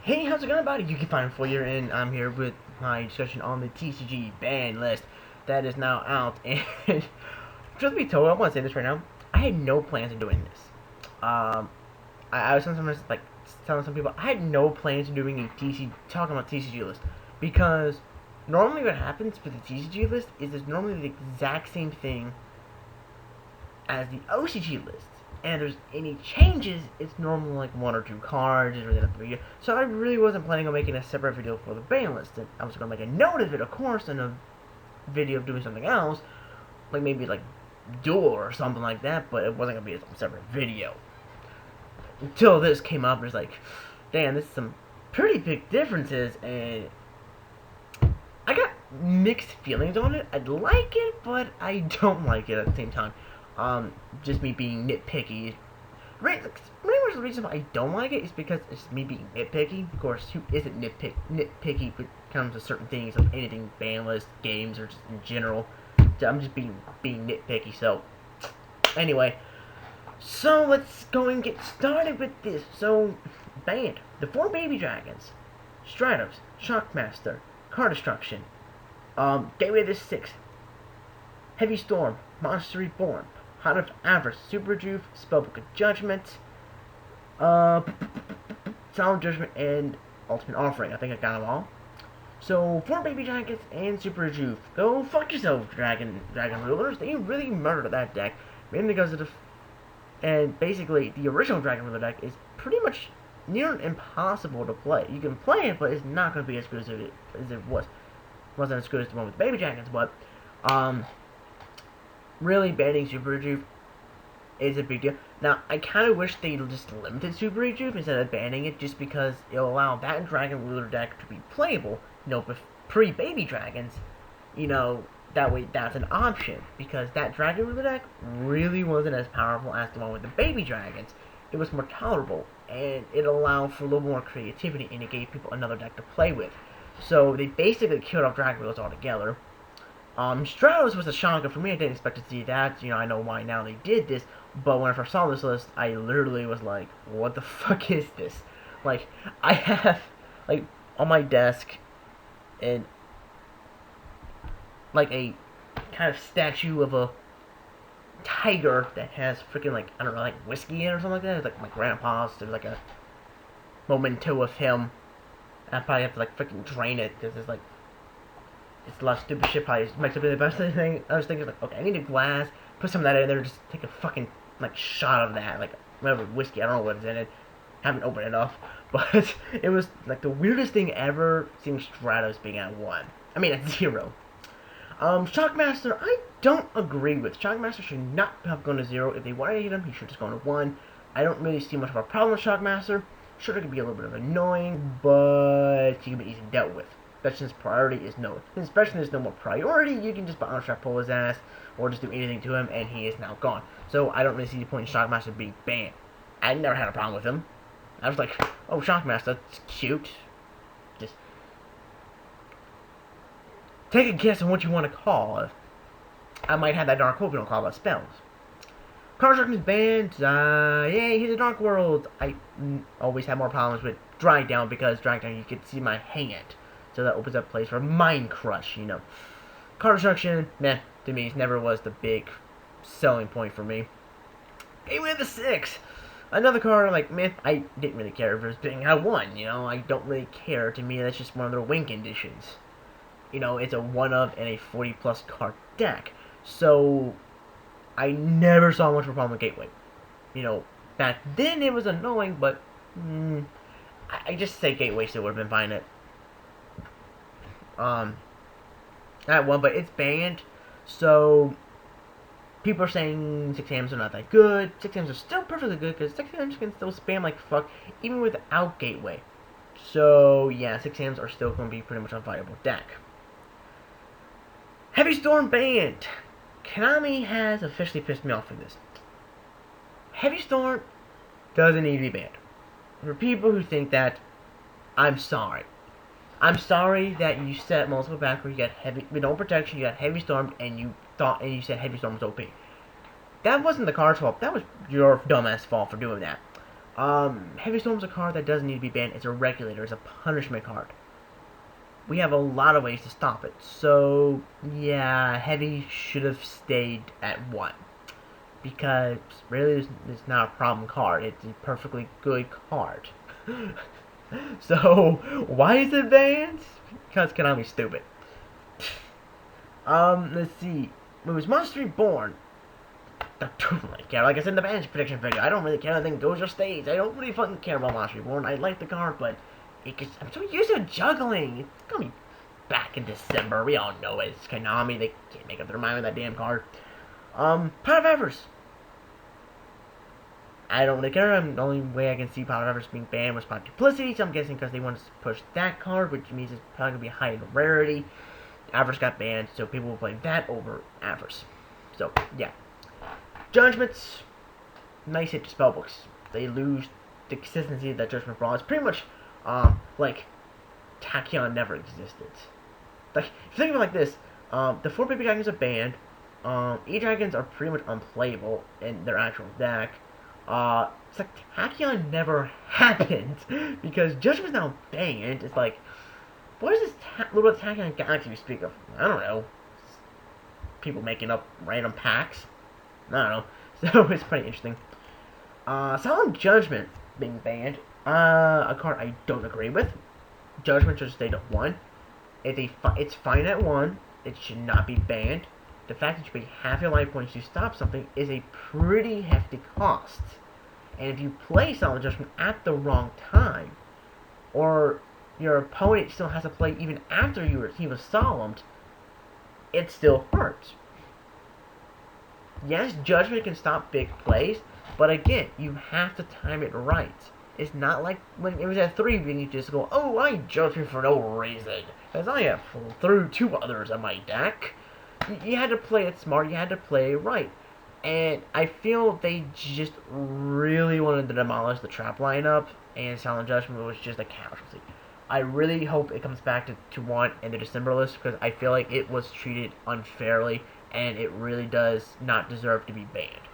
Hey, how's it going, everybody? You can find for you, and I'm here with my discussion on the TCG ban list that is now out. And truth be told, I want to say this right now. I had no plans of doing this. I was sometimes like telling some people I had no plans of doing a talking about TCG list because normally what happens with the TCG list is it's normally the exact same thing as the OCG list. And if there's any changes, it's normally like one or two cards or the video. So I really wasn't planning on making a separate video for the ban list. And I was going to make a note of it, of course, and a video of doing something else, like maybe like Duel or something like that, but it wasn't going to be a separate video. Until this came up, and it's like, damn, this is some pretty big differences, and I got mixed feelings on it. I like it, but I don't like it at the same time. Just me being nitpicky. Pretty much the reason why I don't like it is because it's me being nitpicky. Of course, who isn't nitpicky when it comes to certain things, like anything, ban list, games, or just in general. I'm just being nitpicky. So, anyway, so let's go and get started with this. So, banned the 4 baby dragons, Stratos, Shockmaster, Card Destruction, Gateway of the 6, Heavy Storm, Monster Reborn, Heart of Avarice, Super Juve, Spellbook of Judgment, Solemn Judgment, and Ultimate Offering. I think I got them all. So, 4 baby dragons and Super Juve. Go fuck yourself, dragon rulers. They really murdered that deck, mainly because of and basically the original dragon ruler deck is pretty much near impossible to play. You can play it, but it's not going to be as good as it was. Wasn't as good as the one with baby dragons, but really banning Super Juve is a big deal. Now, I kind of wish they just limited Super Juve instead of banning it, just because it'll allow that Dragon Ruler deck to be playable, with pre-baby dragons. That way that's an option, because that Dragon Ruler deck really wasn't as powerful as the one with the baby dragons. It was more tolerable, and it allowed for a little more creativity, and it gave people another deck to play with. So they basically killed off Dragon Rulers altogether. Stratos was a shocker for me. I didn't expect to see that. I know why now they did this, but when I first saw this list, I literally was like, what the fuck is this? Like, I have, like, on my desk, and like a kind of statue of a tiger that has freaking, like, I don't know, like whiskey in it or something like that. It's like my grandpa's. There's like a memento of him. I probably have to, like, freaking drain it, because it's like, it's a lot of stupid shit. Probably makes up the best thing. I was thinking, like, okay, I need a glass, put some of that in there, just take a fucking, like, shot of that, like, whatever, whiskey, I don't know what's in it, haven't opened it up, but it was, like, the weirdest thing ever, seeing Stratos being at 1. I mean, at 0. Shockmaster, I don't agree with. Shockmaster should not have gone to 0. If they wanted to hit him, he should have just gone to 1. I don't really see much of a problem with Shockmaster. Sure, it could be a little bit of annoying, but he can be easily dealt with. Especially since priority is no. Especially since there's no more priority, you can just bounce trap, pull his ass, or just do anything to him, and he is now gone. So I don't really see the point in Shockmaster being banned. I never had a problem with him. I was like, oh, Shockmaster, that's cute. Just take a guess on what you want to call. I might have that Dark Hope you don't call about spells. Card Destruction is banned. Yay, he's a Dark World. I always have more problems with Drag Down, because Drag Down you can see my hand. So that opens up place for Mind Crush, Card Destruction, meh, to me, it never was the big selling point for me. Gateway of the 6! Another card, like, meh, I didn't really care if it was being at 1, I don't really care. To me, that's just one of their win conditions. It's a 1-of and a 40-plus card deck. So, I never saw much of a problem with Gateway. Back then it was annoying, but, I just say Gateway still would have been fine at that 1, but it's banned, so people are saying 6Ms are not that good. 6Ms are still perfectly good, because 6Ms can still spam like fuck, even without Gateway. So, yeah, 6Ms are still going to be pretty much a viable deck. Heavy Storm banned. Konami has officially pissed me off for this. Heavy Storm doesn't need to be banned. For people who think that, I'm sorry. I'm sorry that you set multiple back where you got heavy, with no protection, you got Heavy Storm, and you said Heavy Storm was OP. That wasn't the card's fault. That was your dumbass fault for doing that. Heavy Storm's a card that doesn't need to be banned. It's a regulator. It's a punishment card. We have a lot of ways to stop it. So, yeah, Heavy should have stayed at 1. Because, really, it's not a problem card. It's a perfectly good card. So, why is it banned? Because Konami's stupid. Let's see. It was Monster Reborn. I don't really care. Like I said in the bench prediction video, I don't really care. I think goes or stays. I don't really fucking care about Monster Reborn. I like the card, but I'm so used to juggling. It's gonna be back in December. We all know it. It's Konami. They can't make up their mind with that damn card. Pot of Avarice. I don't really care. The only way I can see Pot of Avarice being banned was Pot Duplicity, so I'm guessing because they wanted to push that card, which means it's probably going to be high in rarity. Avarice got banned, so people will play that over Avarice. So, yeah. Judgments. Nice hit to spellbooks. They lose the consistency that Judgment Brawl is pretty much, like, Tachyon never existed. Like, if you think of it like this, the 4 baby dragons are banned. E-dragons are pretty much unplayable in their actual deck. It's like Tachyon never happened because Judgment's now banned. It's like, what is this little Tachyon galaxy we speak of? I don't know. People making up random packs. I don't know. So it's pretty interesting. Solemn Judgment being banned. A card I don't agree with. Judgment should stay at 1. It's fine at 1. It should not be banned. The fact that you pay half your life points to stop something is a pretty hefty cost. And if you play Solemn Judgment at the wrong time, or your opponent still has to play even after he was solemned, it still hurts. Yes, Judgment can stop big plays, but again, you have to time it right. It's not like when it was at 3, when you just go, oh, I Judgment for no reason, because I have threw 2 others on my deck. You had to play it smart, you had to play it right. And I feel they just really wanted to demolish the trap lineup, and Silent Judgment was just a casualty. I really hope it comes back to 1 in the December list, because I feel like it was treated unfairly, and it really does not deserve to be banned.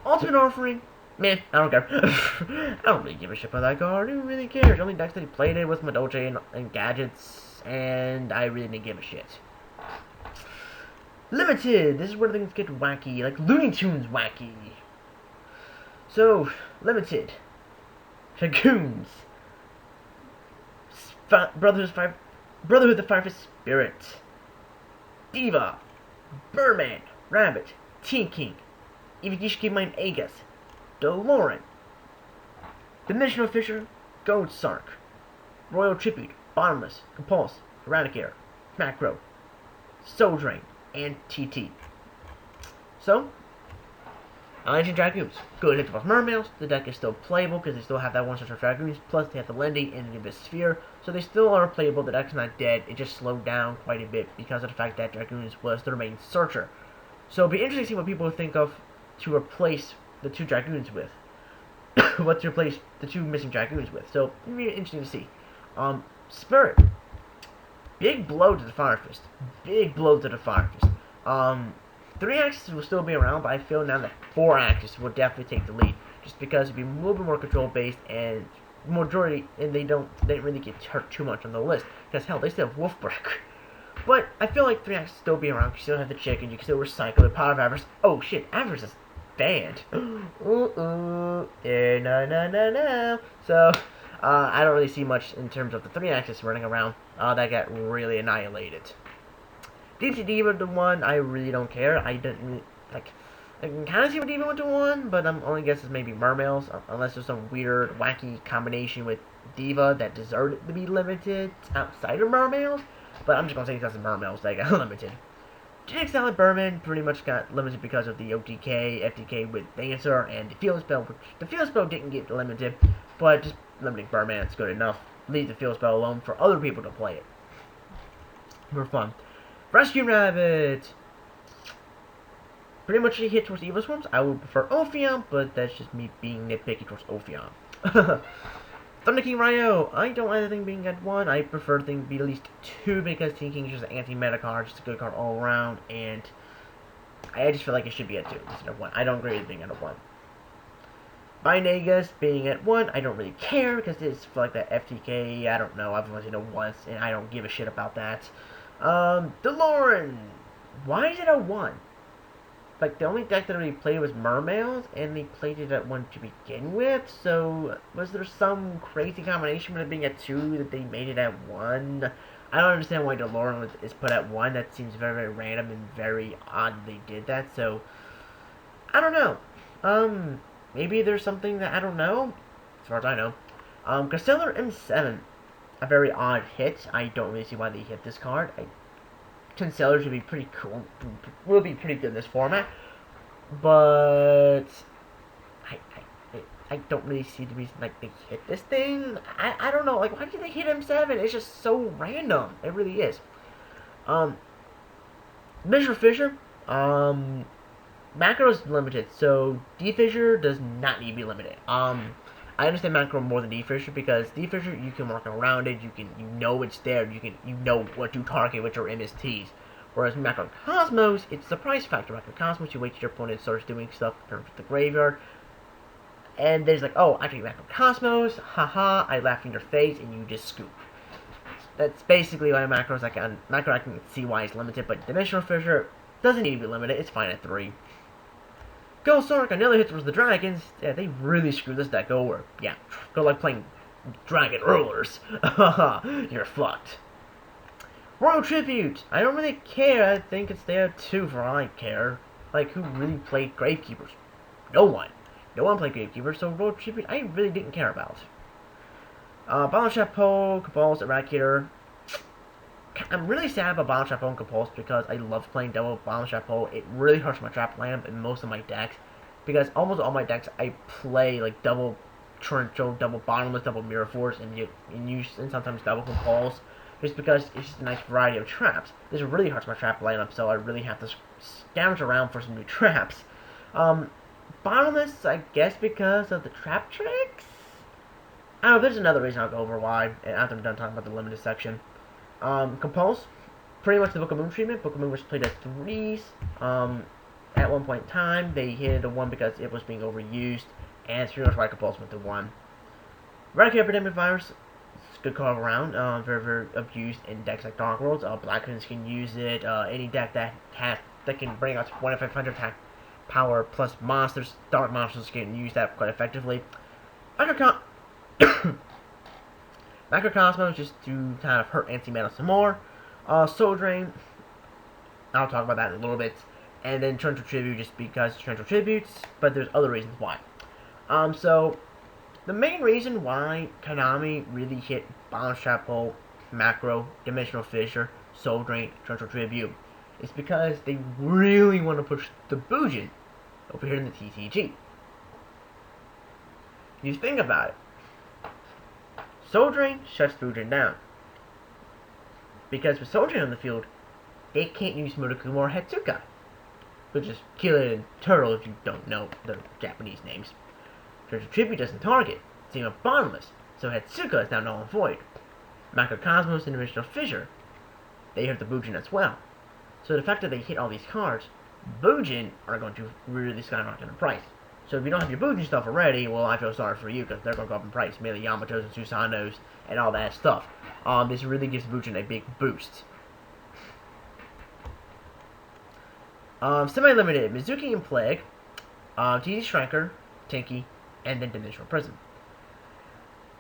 Ultimate Offering, man, I don't care. I don't really give a shit about that card. Who really cares? The only decks that he played it was Madoche and Gadgets, and I really didn't give a shit. Limited! This is where things get wacky, like Looney Tunes wacky. So, Limited. Dragoons. Brotherhood of the Fire Spirit. Diva. Birdman. Rabbit. Teen King. Yugioh-card Mine Aegis. DeLorean. Dimensional Fisher. Gold Sark. Royal Tribute. Bottomless. Compulse. Eradicator. Macro. Soul Drain. And TT. So, Ancient Dragoons. Good hit off Mermails. The deck is still playable because they still have that 1/6 Dragoons. Plus, they have the Lendy and the Abyss Sphere. So, they still are playable. The deck's not dead. It just slowed down quite a bit because of the fact that Dragoons was the main searcher. So, it'll be interesting to see what people think of to replace the 2 Dragoons with. What to replace the 2 missing Dragoons with. So, it'll be interesting to see. Spirit. Big blow to the Fire Fist. Big blow to the Fire Fist. 3 axes will still be around, but I feel now that 4 axes will definitely take the lead. Just because it'll be a little bit more control based, and majority, and they don't really get hurt too much on the list. Because hell, they still have Wolfbreaker. But I feel like 3 axes still be around. You still have the chicken. You can still recycle the Pot of Avarice. Oh shit, Avarice is banned. No. So. I don't really see much in terms of the 3 axis running around. That got really annihilated. Deep Sea Diva to 1, I really don't care. I didn't really, like, I can kind of see what Diva went to 1, but I'm only guessing maybe Mermails, unless there's some weird, wacky combination with Diva that deserved to be limited outside of Mermails. But I'm just gonna say because of Mermails they got limited. Genetic Salad Berman pretty much got limited because of the OTK, FTK with Dancer, and the Field Spell, which the Field Spell didn't get limited, but just limiting Birdman is good enough. Leave the Field Spell alone for other people to play it. For fun. Rescue Rabbit! Pretty much a hit towards Evil Swarms. I would prefer Ophion, but that's just me being nitpicky towards Ophion. Thunder King Ryo! I don't like the thing being at 1. I prefer the thing to be at least 2 because Teen King is just an anti-meta card, just a good card all around, and I just feel like it should be at 2 instead of 1. I don't agree with it being at a 1. Binagas being at 1, I don't really care because it's for like that FTK. I don't know. I've only seen it once, and I don't give a shit about that. DeLorean. Why is it at 1? Like, the only deck that we played was Mermails, and they played it at 1 to begin with, so was there some crazy combination with it being at 2 that they made it at 1? I don't understand why DeLorean is put at 1. That seems very, very random and very odd they did that, so I don't know. Maybe there's something that I don't know, as far as I know. Castellar M7, a very odd hit. I don't really see why they hit this card. Castellar should be pretty cool, will be pretty good in this format, but I don't really see the reason like they hit this thing. I don't know, like why did they hit M7? It's just so random. It really is. Mr. Fisher, macro is limited, so D-Fissure does not need to be limited. I understand macro more than D-Fissure because D-Fissure you can work around it, you know it's there, you know what to target with your MSTs. Whereas Macro Cosmos, it's the price factor. Macro Cosmos, you wait till your opponent starts doing stuff, turn to the graveyard, and there's like, oh, I take Macro Cosmos, haha, I laugh in your face, and you just scoop. That's basically why macro I can see why it's limited, but Dimensional Fissure doesn't need to be limited, it's fine at 3. Go Sonic, another hit towards the Dragons. Yeah, they really screwed this deck over. Yeah, go like playing Dragon Rulers. You're fucked. Royal Tribute. I don't really care. I think it's there too for all I care. Like, who really played Gravekeepers? No one. No one played Gravekeepers, so Royal Tribute I really didn't care about. Bottle Chapeau, Cabals, Eradicator. I'm really sad about Bottle Chapeau and Cabals because I love playing double Bottle Chapeau. It really hurts my trap lineup in most of my decks because almost all my decks I play like double Torrential, double Bottomless, double Mirror Force, and sometimes double Compulse, just because it's just a nice variety of traps. This really hurts my trap lineup, so I really have to scavenge around for some new traps. Bottomless, I guess because of the trap tricks? I don't know, there's another reason I'll go over why, and after I'm done talking about the limited section. Compulse, pretty much the Book of Moon treatment. Book of Moon was played at 3s. At one point in time, they hit it a 1 because it was being overused, and it's pretty much why Compulse went to 1. Eradicate Epidemic Virus, it's a good card around, very, very abused in decks like Dark Worlds. Black Hoons can use it, any deck that can bring out 1 in 500 attack power plus monsters, dark monsters can use that quite effectively. Macrocosmos just to kind of hurt anti-mana some more. Soul Drain, I'll talk about that in a little bit. And then Torrential Tribute just because Torrential Tributes, but there's other reasons why. So, the main reason why Konami really hit Bottle Chapeau, Macro, Dimensional Fissure, Soul Drain, Torrential Tribute is because they really want to push the Bujin over here in the TCG. You think about it. Soul Drain shuts Bujin down. Because with Soul Drain on the field, they can't use Murakumo or Hetsuka, which is Killer and Turtle if you don't know the Japanese names. Torrential Tribute doesn't target, same with Bottomless, so Hetsuka is now null and void. Macrocosmos and Dimensional Fissure, they hit the Bujin as well. So the fact that they hit all these cards, Bujin are going to really skyrocket in price. So if you don't have your Bujin stuff already, well, I feel sorry for you because they're going to go up in price. Mainly Yamatos and Susanos and all that stuff. This really gives Bujin a big boost. Semi-limited, Mizuki and Plague, TD Striker, Tinky, and then Dimensional Prism.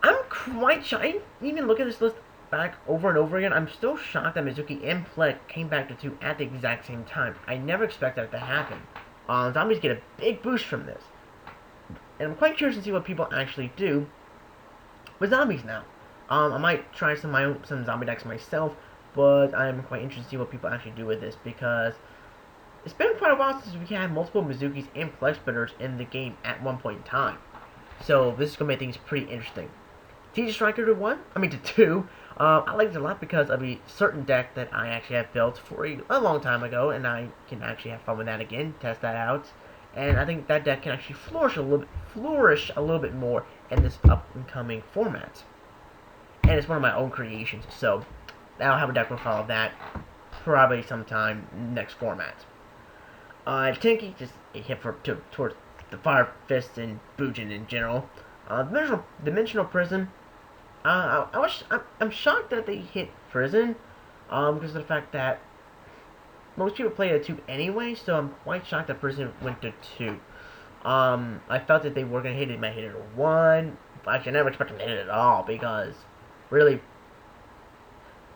I'm quite shocked. I even look at this list back over and over again. I'm still shocked that Mizuki and Plague came back to 2 at the exact same time. I never expected that to happen. Zombies get a big boost from this. And I'm quite curious to see what people actually do with zombies now. I might try some zombie decks myself, but I'm quite interested to see what people actually do with this because it's been quite a while since we had multiple Mizukis and Plex Spitters in the game at one point in time. So this is going to make things pretty interesting. TG Striker to 1, I mean to 2. I like it a lot because of a certain deck that I actually have built for a long time ago, and I can actually have fun with that again, test that out. And I think that deck can actually flourish a little bit more in this up-and-coming format. And it's one of my own creations, so I'll have a deck profile of that probably sometime next format. Tinky, just a hit towards the Fire Fist and Fujin in general. Dimensional Prison. I'm shocked that they hit Prison, because of the fact that most people play a 2 anyway, so I'm quite shocked that Prison went to 2. I felt that they were going to hit it, might hit it at 1. Actually, I never expected them to hit it at all, because really,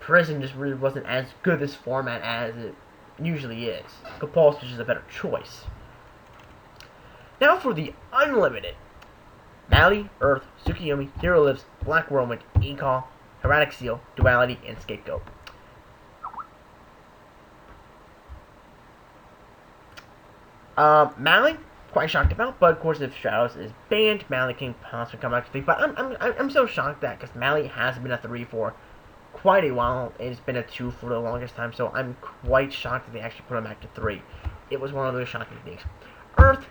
Prison just really wasn't as good this format as it usually is. Compulse is a better choice. Now for the Unlimited. Mali, Earth, Tsukiyomi, Hero Lives, Black Whirlwind, Ecall, Erratic Seal, Duality, and Scapegoat. Mali, quite shocked about, but of course if Shadows is banned, Mali can possibly come back to 3. But I'm so shocked that, because Mali has been a 3 for quite a while. It's been a 2 for the longest time, so I'm quite shocked that they actually put him back to 3. It was one of those shocking things. Earth,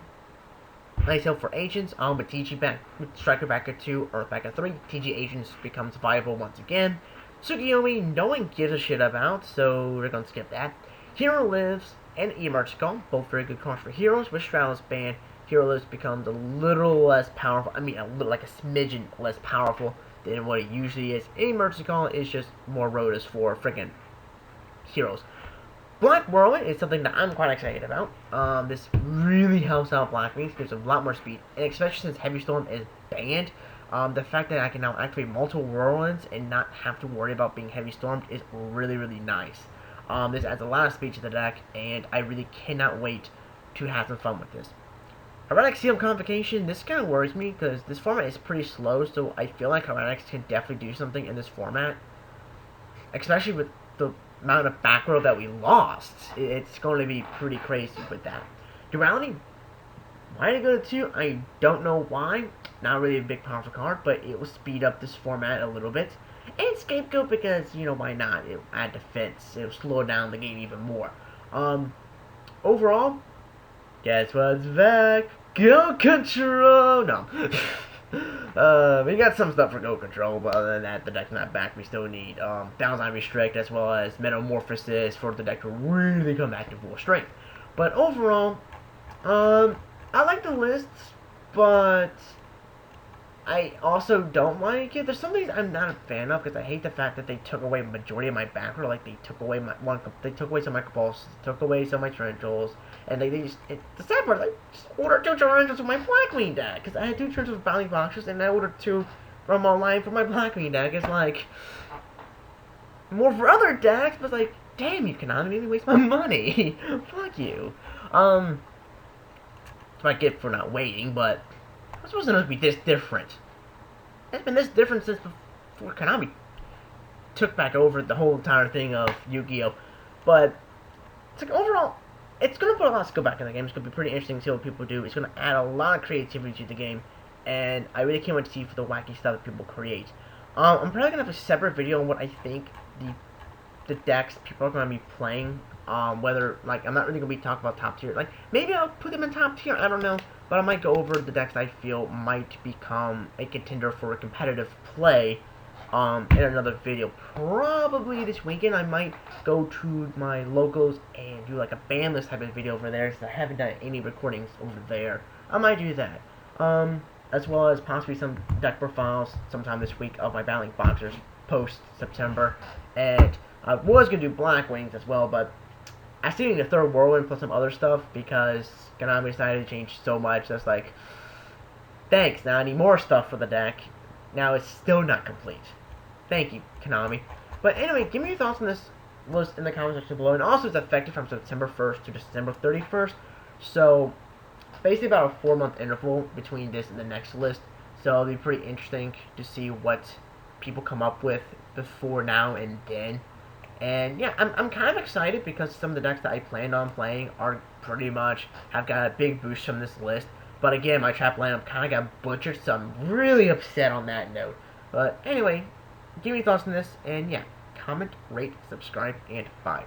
nice help for Agents, but TG back, Striker back at 2, Earth back at 3. TG Agents becomes viable once again. Tsukiyomi, no one gives a shit about, so we're gonna skip that. Hero Lives and Emerge Call, both very good cards for heroes. With Stratos banned, Hero Lives becomes a little less powerful. I mean, a little, like a smidgen less powerful than what it usually is. Emerge Call is just more Rotas for freaking heroes. Black Whirlwind is something that I'm quite excited about. This really helps out Black Wings, gives them a lot more speed, and especially since Heavy Storm is banned, the fact that I can now activate multiple Whirlwinds and not have to worry about being Heavy Stormed is really, really nice. This adds a lot of speed to the deck, and I really cannot wait to have some fun with this. Erratic Seal Convocation, this kind of worries me, because this format is pretty slow, so I feel like Erratics can definitely do something in this format. Especially with the amount of back row that we lost. It's going to be pretty crazy with that. Duality, why did it go to 2? I don't know why. Not really a big powerful card, but it will speed up this format a little bit. And Scapegoat because, you know, why not? It'll add defense. It'll slow down the game even more. Overall, guess what's back? Go Control! No. We got some stuff for Go Control, but other than that, the deck's not back. We still need Downside Restrict as well as Metamorphosis for the deck to really come back to full strength. But overall, I like the lists, but I also don't like it. There's some things I'm not a fan of because I hate the fact that they took away a majority of my background. Like they took away they took away some of my Compulse, took away some of my Torrentials, and they just the sad part is I just ordered 2 Torrentials with my Blackwing deck because I had 2 Torrentials with Bounty Boxers and I ordered 2 from online for my Blackwing deck. It's like more for other decks, but it's like, damn you Konami, made me waste my money. Fuck you. It's my gift for not waiting, but it's supposed to be this different. It's been this different since before Konami took back over the whole entire thing of Yu-Gi-Oh! But it's like overall, it's gonna put a lot of skill back in the game. It's gonna be pretty interesting to see what people do. It's gonna add a lot of creativity to the game, and I really can't wait to see for the wacky stuff that people create. I'm probably gonna have a separate video on what I think the decks people are gonna be playing. Whether, like, I'm not really gonna be talking about top tier. Like, maybe I'll put them in top tier. I don't know. But I might go over the decks I feel might become a contender for a competitive play in another video. Probably this weekend I might go to my locals and do like a ban list type of video over there since I haven't done any recordings over there. I might do that. As well as possibly some deck profiles sometime this week of my Battling Boxers post-September. And I was going to do Black Wings as well, but I still need a 3rd Whirlwind plus some other stuff because Konami decided to change so much. That's like, thanks, now I need more stuff for the deck. Now it's still not complete. Thank you, Konami. But anyway, give me your thoughts on this list in the comment section below. And also, it's effective from September 1st to December 31st. So, basically about a 4-month interval between this and the next list. So, it'll be pretty interesting to see what people come up with before now and then. And yeah, I'm kind of excited because some of the decks that I planned on playing are pretty much have got a big boost from this list. But again, my trap lineup kind of got butchered, so I'm really upset on that note. But anyway, give me your thoughts on this, and yeah, comment, rate, subscribe, and bye.